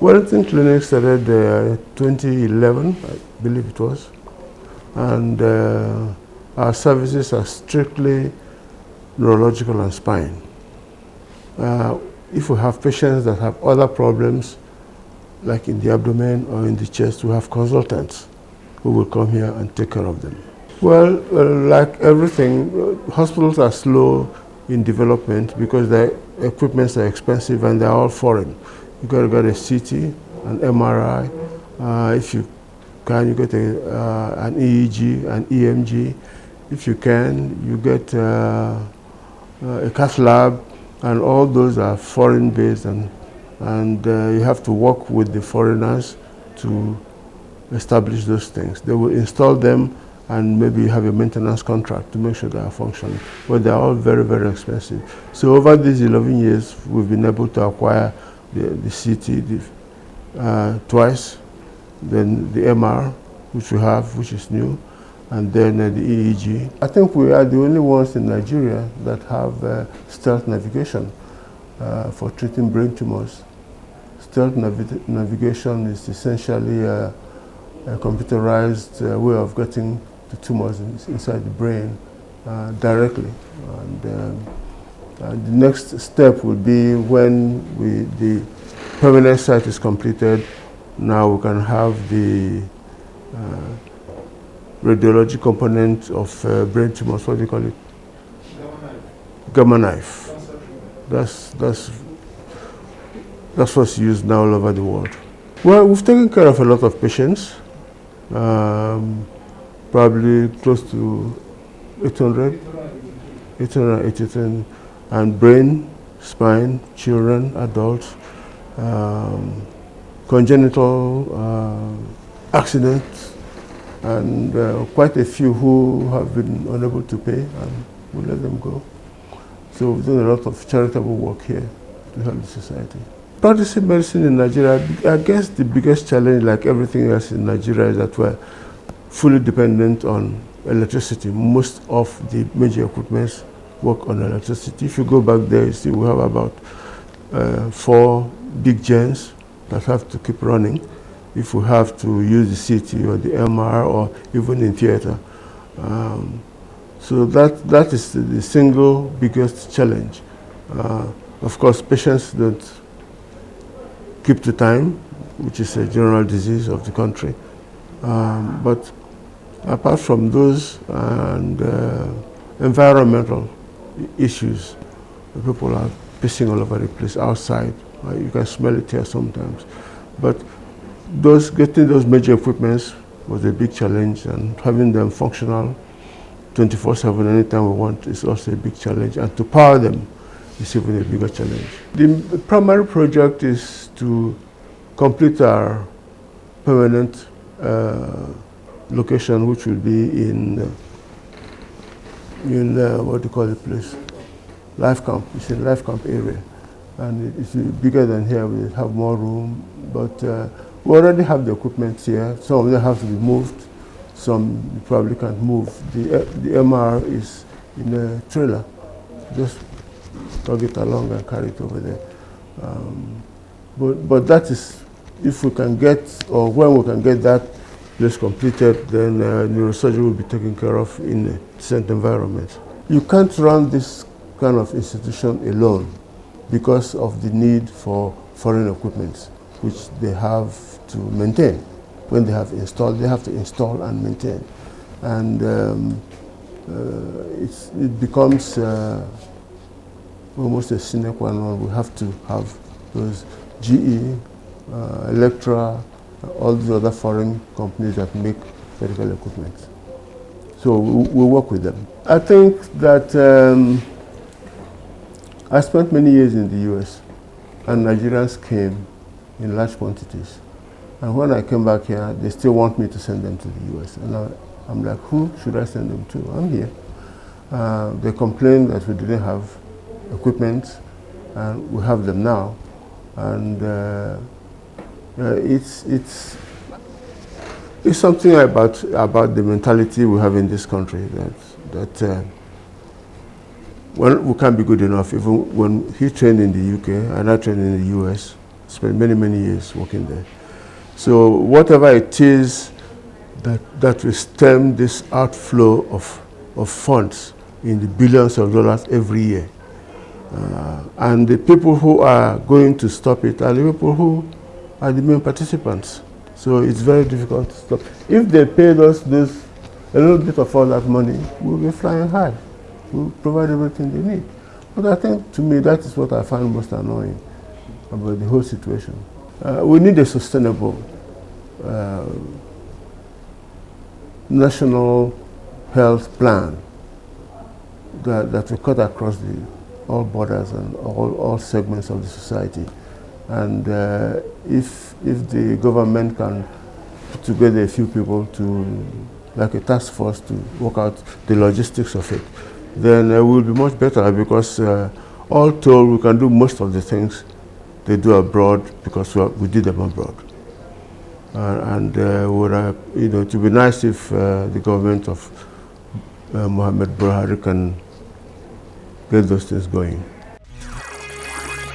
Wellington Clinic started 2011, I believe it was, and our services are strictly neurological and spine. If we have patients that have other problems, like in the abdomen or in the chest, we have consultants who will come here and take care of them. Well, like everything, hospitals are slow in development because the equipments are expensive and they're all foreign. You got to get a CT, an MRI. If you can, you get an EEG, an EMG. If you can, you get a cath lab, and all those are foreign-based, and you have to work with the foreigners to establish those things. They will install them, and maybe you have a maintenance contract to make sure they are functioning. But they're all very, very expensive. So over these 11 years, we've been able to acquire the CT twice, then the MR, which we have, which is new, and then the EEG. I think we are the only ones in Nigeria that have stealth navigation for treating brain tumors. Stealth navigation is essentially a computerized way of getting the tumors inside the brain directly. And the next step would be when the permanent site is completed. Now we can have the radiology component of brain tumors. What do you call it? Gamma knife. That's what's used now all over the world. Well, we've taken care of a lot of patients, probably close to 880, and brain, spine, children, adults, congenital accidents, and quite a few who have been unable to pay, and we let them go. So we've done a lot of charitable work here to help the society. Practicing medicine in Nigeria, I guess the biggest challenge, like everything else in Nigeria, is that we're fully dependent on electricity. Most of the major equipments work on electricity. If you go back there, you see we have about 4 big gens that have to keep running if we have to use the CT or the MR or even in theater. So that is the single biggest challenge. Of course, patients don't keep to time, which is a general disease of the country. But apart from those and environmental issues, people are pissing all over the place outside. You can smell it here sometimes. But getting those major equipments was a big challenge, and having them functional 24/7 anytime we want is also a big challenge, and to power them is even a bigger challenge. The primary project is to complete our permanent location, which will be in what do you call the place? Life Camp. It's in Life Camp area, and it's bigger than here. We have more room, but we already have the equipment here. Some of them have to be moved. Some you probably can't move. The MR is in a trailer. Just tug it along and carry it over there. But that is, if we can get, or when we can get that place completed, then neurosurgery will be taken care of in a decent environment. You can't run this kind of institution alone because of the need for foreign equipment, which they have to maintain. When they have installed, they have to install and maintain. And it becomes almost a sine qua non. We have to have those GE, Electra, all these other foreign companies that make medical equipment. So we work with them. I think that I spent many years in the US, and Nigerians came in large quantities. And when I came back here, they still want me to send them to the US. And I'm like, who should I send them to? I'm here. They complained that we didn't have equipment, and we have them now. And it's something about the mentality we have in this country that well, we can't be good enough. Even when he trained in the UK and I trained in the US, spent many, many years working there. So whatever it is that will stem this outflow of funds in the billions of dollars every year. And the people who are going to stop it are the people who are the main participants. So it's very difficult to stop. If they paid us a little bit of all that money, we'll be flying high. We'll provide everything they need. But I think, to me, that is what I find most annoying about the whole situation. We need a sustainable national health plan that will cut across all borders and all segments of the society. And if the government can put together a few people like a task force to work out the logistics of it, then we'll be much better, because all told, we can do most of the things they do abroad because we did them abroad. It would be nice if the government of Muhammad Buhari can get those things going.